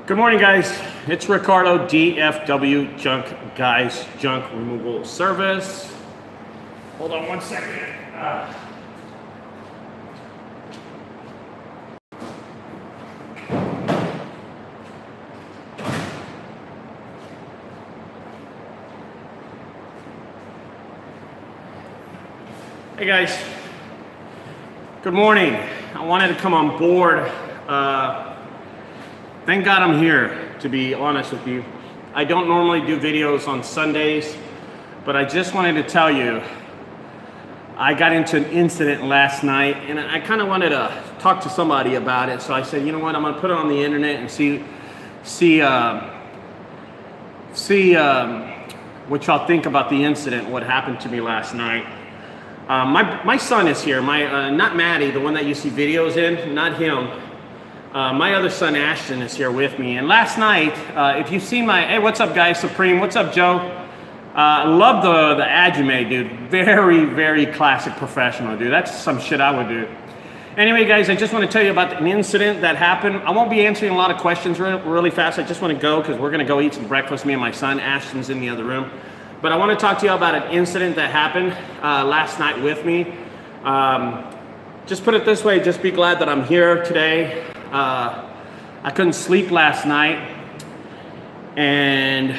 Good morning, guys. It's Ricardo, DFW, Junk Guys, Junk Removal Service. Hold on one second. Hey guys, good morning. I wanted to come on board. Thank God I'm here, to be honest with you. I don't normally do videos on Sundays, but I just wanted to tell you, I got into an incident last night and I kind of wanted to talk to somebody about it. So I said, you know what, I'm gonna put it on the internet and see what y'all think about the incident, what happened to me last night. My son is here, not Maddie, the one that you see videos in, not him. My other son, Ashton, is here with me. And last night, if you've seen hey, what's up, guys? Supreme, what's up, Joe? I love the ad you made, dude. Very, very classic professional, dude. That's some shit I would do. Anyway, guys, I just want to tell you about an incident that happened. I won't be answering a lot of questions really fast. I just want to go because we're going to go eat some breakfast, me and my son. Ashton's in the other room. But I want to talk to you about an incident that happened last night with me. Just put it this way, just be glad that I'm here today. I couldn't sleep last night, and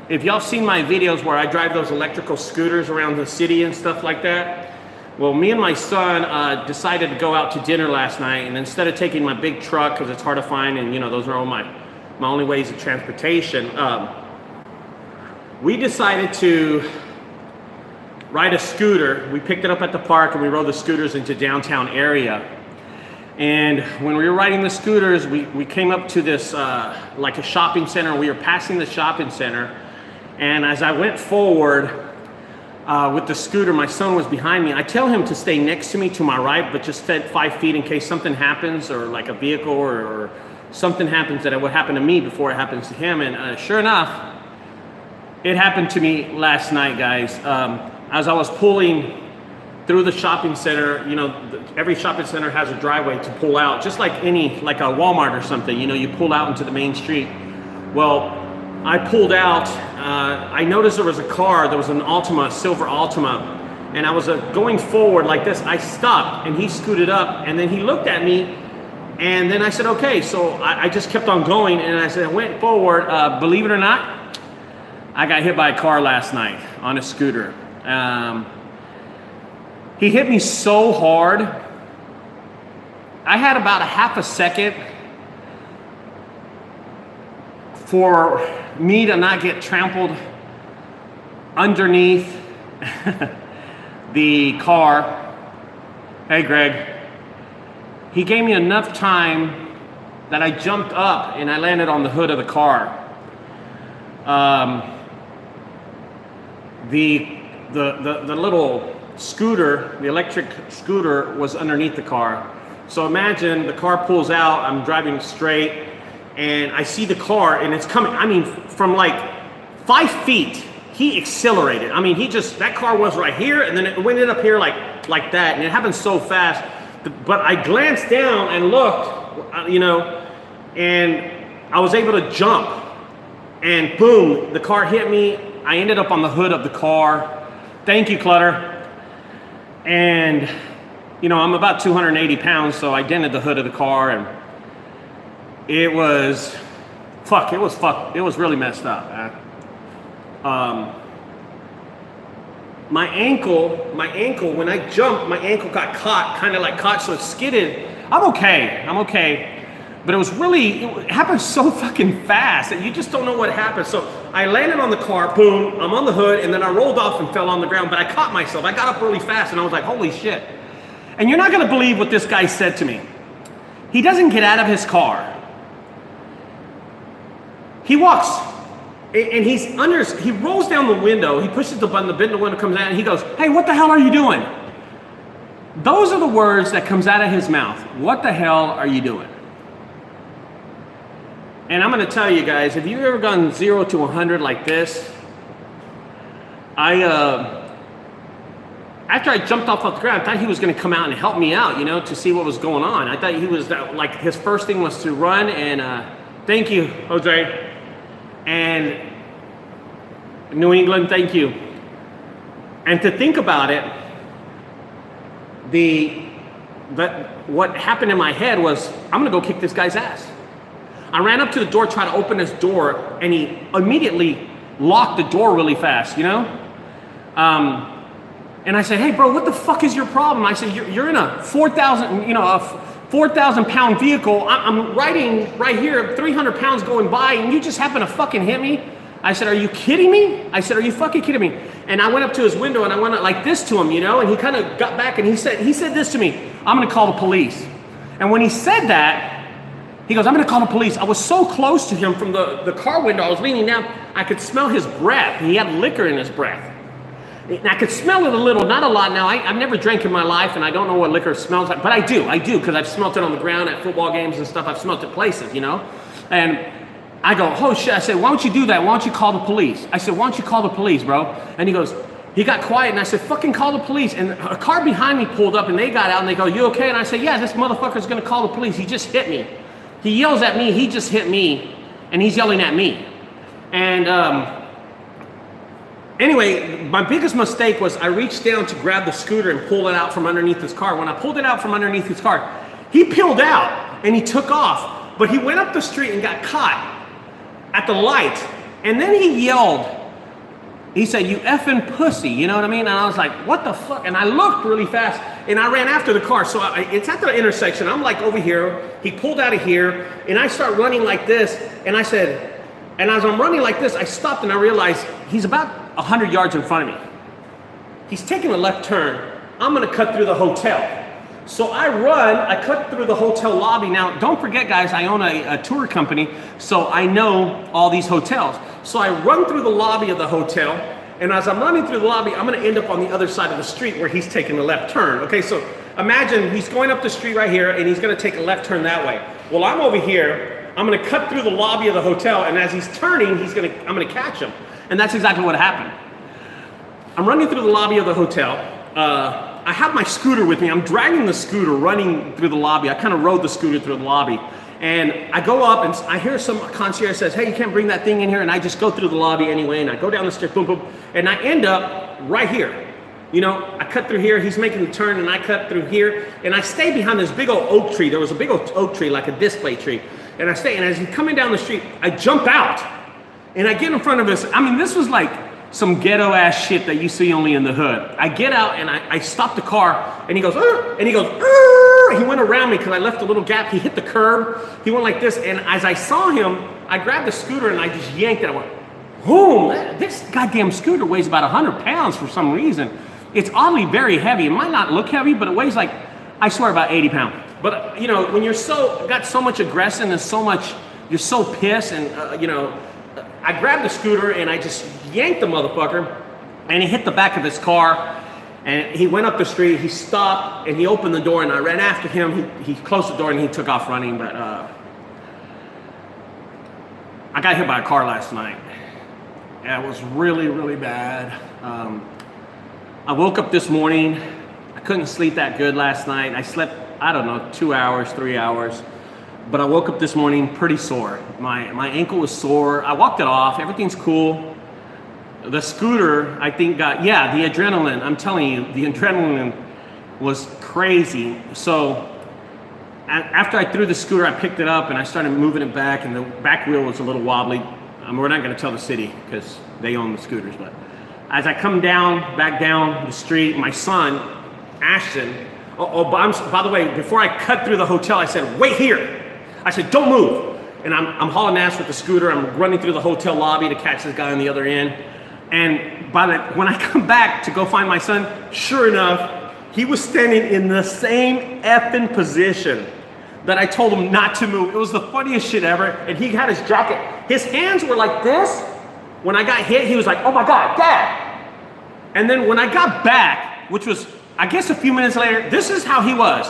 if y'all seen my videos where I drive those electrical scooters around the city and stuff like that, well, me and my son decided to go out to dinner last night, and instead of taking my big truck, because it's hard to find, and you know, those are all my only ways of transportation, we decided to ride a scooter. We picked it up at the park and we rode the scooters into downtown area. And when we were riding the scooters, we came up to this like a shopping center. We were passing the shopping center, and as I went forward with the scooter, my son was behind me. I tell him to stay next to me to my right, but just stay 5 feet in case something happens, or like a vehicle or something happens that would happen to me before it happens to him. And sure enough, it happened to me last night, guys. As I was pulling through the shopping center, you know, every shopping center has a driveway to pull out, just like like a Walmart or something, you know, you pull out into the main street. Well, I pulled out, I noticed there was a car, there was an Altima, silver Altima, and I was going forward like this. I stopped and he scooted up, and then he looked at me, and then I said, okay, so I just kept on going, and I said, I went forward. Believe it or not, I got hit by a car last night on a scooter. He hit me so hard, I had about a half a second for me to not get trampled underneath the car. Hey, Greg. He gave me enough time that I jumped up and I landed on the hood of the car. The little scooter, the electric scooter, was underneath the car. So imagine the car pulls out, I'm driving straight, and I see the car and it's coming, I mean, from like 5 feet, he accelerated. I mean, that car was right here, and then it went up here like that, and it happened so fast. But I glanced down and looked, you know, and I was able to jump, and boom, the car hit me. I ended up on the hood of the car. Thank you, Clutter. And, you know, I'm about 280 pounds, so I dented the hood of the car, and it was really messed up, man. My ankle, when I jumped, my ankle got caught, so it skidded. I'm okay. But it happened so fucking fast that you just don't know what happened. So I landed on the car, boom, I'm on the hood, and then I rolled off and fell on the ground, but I caught myself. I got up really fast, and I was like, holy shit. And you're not gonna believe what this guy said to me. He doesn't get out of his car. He walks, and he rolls down the window, he pushes the button, the window comes out, and he goes, hey, what the hell are you doing? Those are the words that comes out of his mouth. What the hell are you doing? And I'm gonna tell you guys, if you've ever gone 0 to 100 like this, after I jumped off the ground, I thought he was gonna come out and help me out, you know, to see what was going on. I thought he was, like, his first thing was to run and Thank you, Jose. And New England, thank you. And to think about it, what happened in my head was, I'm gonna go kick this guy's ass. I ran up to the door, tried to open his door, and he immediately locked the door really fast, you know? And I said, hey bro, what the fuck is your problem? I said, you're in a 4,000 pound vehicle. I'm riding right here, 300 pounds going by, and you just happen to fucking hit me? I said, are you kidding me? I said, are you fucking kidding me? And I went up to his window and I went like this to him, you know, and he kind of got back and he said this to me, I'm gonna call the police. And when he said that, he goes, I'm gonna call the police. I was so close to him from the car window, I was leaning down, I could smell his breath. He had liquor in his breath. And I could smell it a little, not a lot now. I've never drank in my life and I don't know what liquor smells like, but I do, because I've smelt it on the ground at football games and stuff. I've smelt it places, you know? And I go, oh shit, I said, why don't you do that? Why don't you call the police? I said, why don't you call the police, bro? And he goes, he got quiet and I said, fucking call the police. And a car behind me pulled up and they got out and they go, you okay? And I said, yeah, this motherfucker's gonna call the police. He just hit me. He yells at me, he just hit me, and he's yelling at me. And anyway, my biggest mistake was I reached down to grab the scooter and pull it out from underneath his car. When I pulled it out from underneath his car, he peeled out and he took off, but he went up the street and got caught at the light. And then he yelled, he said, you effing pussy, you know what I mean? And I was like, what the fuck? And I looked really fast and I ran after the car. So it's at the intersection. I'm like over here. He pulled out of here and I start running like this. And I said, and as I'm running like this, I stopped and I realized he's about 100 yards in front of me. He's taking a left turn. I'm gonna cut through the hotel. So I run, I cut through the hotel lobby. Now, don't forget guys, I own a tour company, so I know all these hotels. So I run through the lobby of the hotel, and as I'm running through the lobby, I'm gonna end up on the other side of the street where he's taking the left turn. Okay, so imagine he's going up the street right here, and he's gonna take a left turn that way. Well, I'm over here, I'm gonna cut through the lobby of the hotel, and as he's turning, I'm gonna catch him. And that's exactly what happened. I'm running through the lobby of the hotel. I have my scooter with me. I'm dragging the scooter, running through the lobby. I kind of rode the scooter through the lobby. And I go up and I hear some concierge says, hey, you can't bring that thing in here. And I just go through the lobby anyway. And I go down the stairs, boom, boom. And I end up right here. You know, I cut through here. He's making the turn and I cut through here. And I stay behind this big old oak tree. There was a big old oak tree, like a display tree. And I stay, and as he's coming down the street, I jump out. And I get in front of this. I mean, this was like some ghetto ass shit that you see only in the hood. I get out and I stop the car and he goes, and he goes, he went around me because I left a little gap. He hit the curb. He went like this. And as I saw him, I grabbed the scooter and I just yanked it. I went, boom, this goddamn scooter weighs about 100 pounds for some reason. It's oddly very heavy. It might not look heavy, but it weighs like, I swear, about 80 pounds. But you know, when you're got so much aggression and so much, you're so pissed and you know, I grabbed the scooter and I just yanked the motherfucker and he hit the back of his car and he went up the street, he stopped and he opened the door and I ran after him. He closed the door and he took off running, but I got hit by a car last night. Yeah, it was really, really bad. I woke up this morning, I couldn't sleep that good last night. I slept, I don't know, 2 hours, 3 hours. But I woke up this morning pretty sore. My ankle was sore. I walked it off. Everything's cool. The scooter, I think, got, yeah, the adrenaline. I'm telling you, the adrenaline was crazy. So after I threw the scooter, I picked it up and I started moving it back, and the back wheel was a little wobbly. We're not going to tell the city because they own the scooters. But as I come back down the street, my son, Ashton, by the way, before I cut through the hotel, I said, wait here. I said, don't move. And I'm hauling ass with the scooter. I'm running through the hotel lobby to catch this guy on the other end. And when I come back to go find my son, sure enough, he was standing in the same effing position that I told him not to move. It was the funniest shit ever. And he had his jacket. His hands were like this. When I got hit, he was like, oh my God, Dad. And then when I got back, which was, I guess a few minutes later, this is how he was.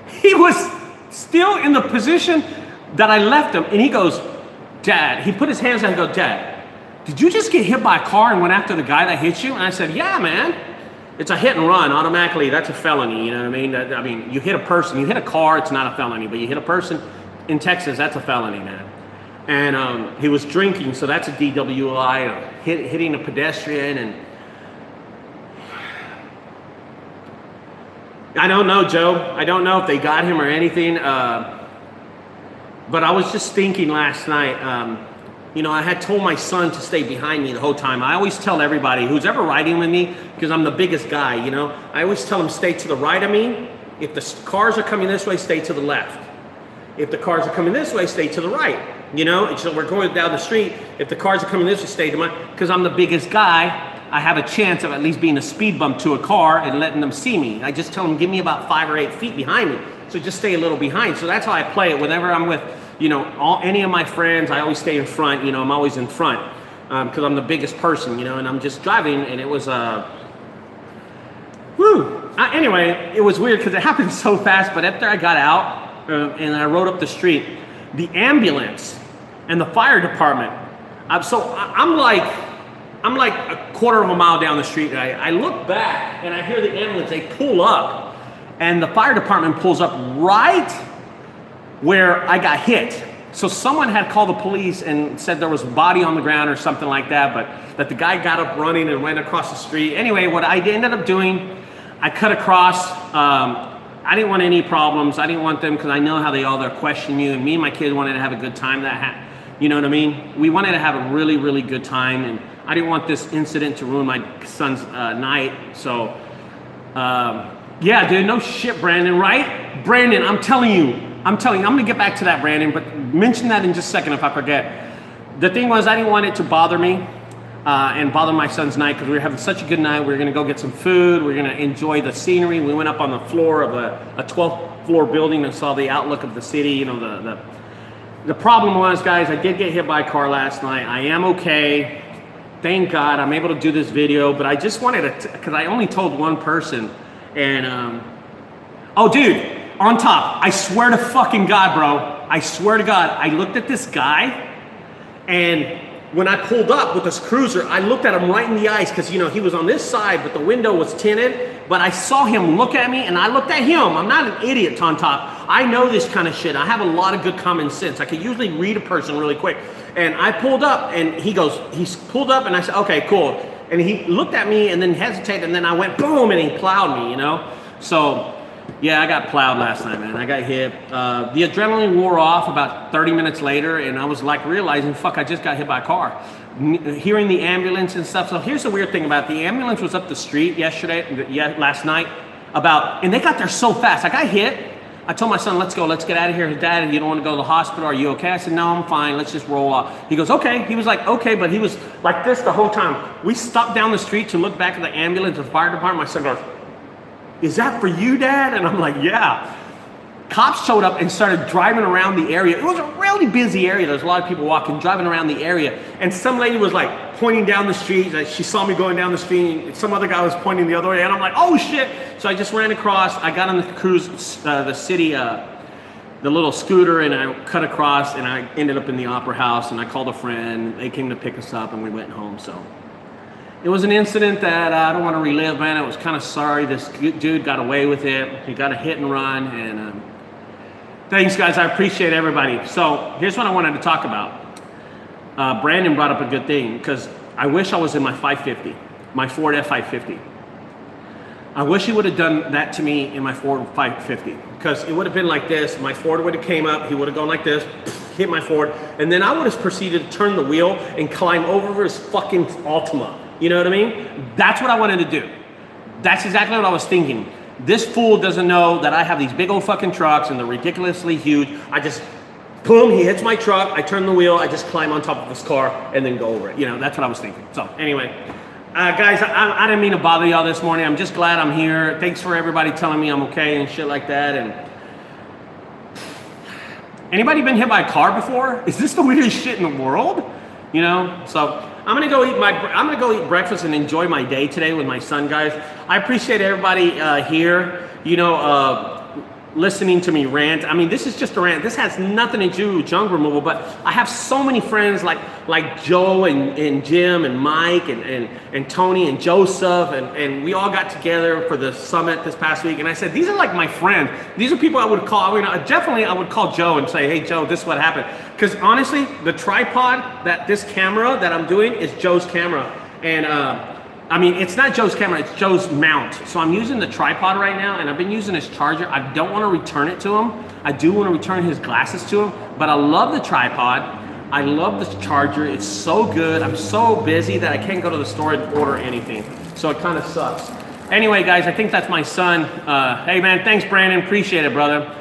He was still in the position that I left him. And he goes, Dad, he put his hands down and goes, Dad, did you just get hit by a car and went after the guy that hit you? And I said, yeah, man. It's a hit and run. Automatically, that's a felony. You know what I mean? You hit a person, you hit a car, it's not a felony, but you hit a person in Texas, that's a felony, man. And he was drinking, so that's a DWI, hitting a pedestrian. And I don't know, Joe. I don't know if they got him or anything. But I was just thinking last night, you know, I had told my son to stay behind me the whole time. I always tell everybody who's ever riding with me, because I'm the biggest guy, you know, I always tell them stay to the right of me. If the cars are coming this way, stay to the left. If the cars are coming this way, stay to the right. You know, and so we're going down the street. If the cars are coming this way, stay to my, because I'm the biggest guy, I have a chance of at least being a speed bump to a car and letting them see me. I just tell them, give me about 5 or 8 feet behind me. So just stay a little behind. So that's how I play it. Whenever I'm with, you know, any of my friends, I always stay in front. You know, I'm always in front because I'm the biggest person, you know, and I'm just driving, and it was, anyway, it was weird because it happened so fast, but after I got out and I rode up the street, the ambulance and the fire department, I'm like a quarter of a mile down the street, and I look back and I hear the ambulance, they pull up, and the fire department pulls up right where I got hit. So someone had called the police and said there was a body on the ground or something like that, but that the guy got up running and went across the street. Anyway, what I ended up doing, I cut across. I didn't want any problems. I didn't want them, because I know how they're questioning you, and me and my kids wanted to have a good time. You know what I mean? We wanted to have a really, really good time, and I didn't want this incident to ruin my son's night. So, yeah, dude, no shit, Brandon, right? Brandon, I'm telling you, I'm gonna get back to that, Brandon, but mention that in just a second if I forget. The thing was, I didn't want it to bother me and bother my son's night, because we were having such a good night. We were gonna go get some food. We were gonna enjoy the scenery. We went up on the floor of a 12th floor building and saw the outlook of the city. You know, the problem was, guys, I did get hit by a car last night. I am okay. Thank God I'm able to do this video, but I just wanted to, because I only told one person. And, oh, dude, on top, I swear to fucking God, bro, I swear to God, I looked at this guy, and when I pulled up with this cruiser, I looked at him right in the eyes, because, you know, he was on this side, but the window was tinted, but I saw him look at me, and I looked at him. I'm not an idiot, on top. I know this kind of shit. I have a lot of good common sense. I could usually read a person really quick. And I pulled up, and he pulled up, and I said, okay, cool. And he looked at me and then hesitated, and then I went boom, and he plowed me, you know? So, yeah, I got plowed last night, man. I got hit. The adrenaline wore off about 30 minutes later, and I was like realizing, fuck, I just got hit by a car. Hearing the ambulance and stuff. So here's the weird thing about it. The ambulance was up the street last night, and they got there so fast. I got hit. I told my son, let's go, let's get out of here. Dad, you don't want to go to the hospital? Are you okay? I said, no, I'm fine. Let's just roll off. He goes, okay. He was like, okay, but he was like this the whole time. We stopped down the street to look back at the ambulance, the fire department. My son goes, is that for you, Dad? And I'm like, yeah. Cops showed up and started driving around the area. It was a really busy area. There's a lot of people walking, driving around the area. And some lady was like pointing down the street. She saw me going down the street. And some other guy was pointing the other way. And I'm like, oh shit. So I just ran across. I got on the cruise, the city, the little scooter, and I cut across, and I ended up in the Opera House, and I called a friend. They came to pick us up, and we went home. So it was an incident that I don't want to relive, man. I was kind of sorry. This dude got away with it. He got a hit and run, and thanks, guys. I appreciate everybody. So here's what I wanted to talk about. Brandon brought up a good thing, because I wish I was in my 550, my Ford F550. I wish he would have done that to me in my Ford 550, because it would have been like this. My Ford would have came up. He would have gone like this, hit my Ford, and then I would have proceeded to turn the wheel and climb over his fucking Altima. You know what I mean? That's what I wanted to do. That's exactly what I was thinking. This fool doesn't know that I have these big old fucking trucks, and they're ridiculously huge. I just, boom, he hits my truck, I turn the wheel, I just climb on top of his car and then go over it. You know, that's what I was thinking. So anyway, guys, I didn't mean to bother y'all this morning. I'm just glad I'm here. Thanks for everybody telling me I'm okay and shit like that. And anybody been hit by a car before? Is this the weirdest shit in the world? You know, so I'm gonna go eat breakfast and enjoy my day today with my son, guys. I appreciate everybody here. You know, listening to me rant. I mean, this is just a rant. This has nothing to do with junk removal, but I have so many friends like Joe and Jim and Mike and Tony and Joseph, and we all got together for the summit this past week, and I said, these are like my friends. These are people I would call. I mean, definitely I would call Joe and say, hey Joe, this is what happened. Because honestly, the tripod, this camera that I'm doing is Joe's camera. And I mean, it's not Joe's camera, it's Joe's mount. So I'm using the tripod right now, and I've been using his charger. I don't want to return it to him. I do want to return his glasses to him, but I love the tripod. I love the charger. It's so good. I'm so busy that I can't go to the store and order anything. So it kind of sucks. Anyway, guys, I think that's my son. Hey man, thanks Brandon, appreciate it, brother.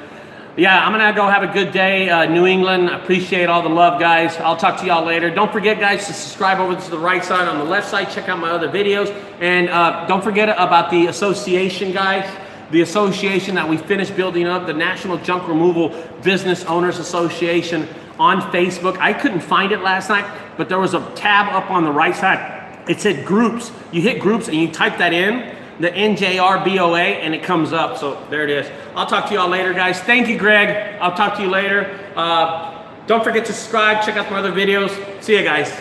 Yeah, I'm gonna go have a good day, New England. Appreciate all the love, guys. I'll talk to y'all later. Don't forget, guys, to subscribe over to the right side. On the left side, check out my other videos. And don't forget about the association, guys. The association that we finished building up, the National Junk Removal Business Owners Association on Facebook. I couldn't find it last night, but there was a tab up on the right side. It said groups. You hit groups and you type that in, the NJRBOA, and it comes up. So there it is. I'll talk to y'all later, guys. Thank you, Greg. I'll talk to you later. Don't forget to subscribe. Check out my other videos. See you guys.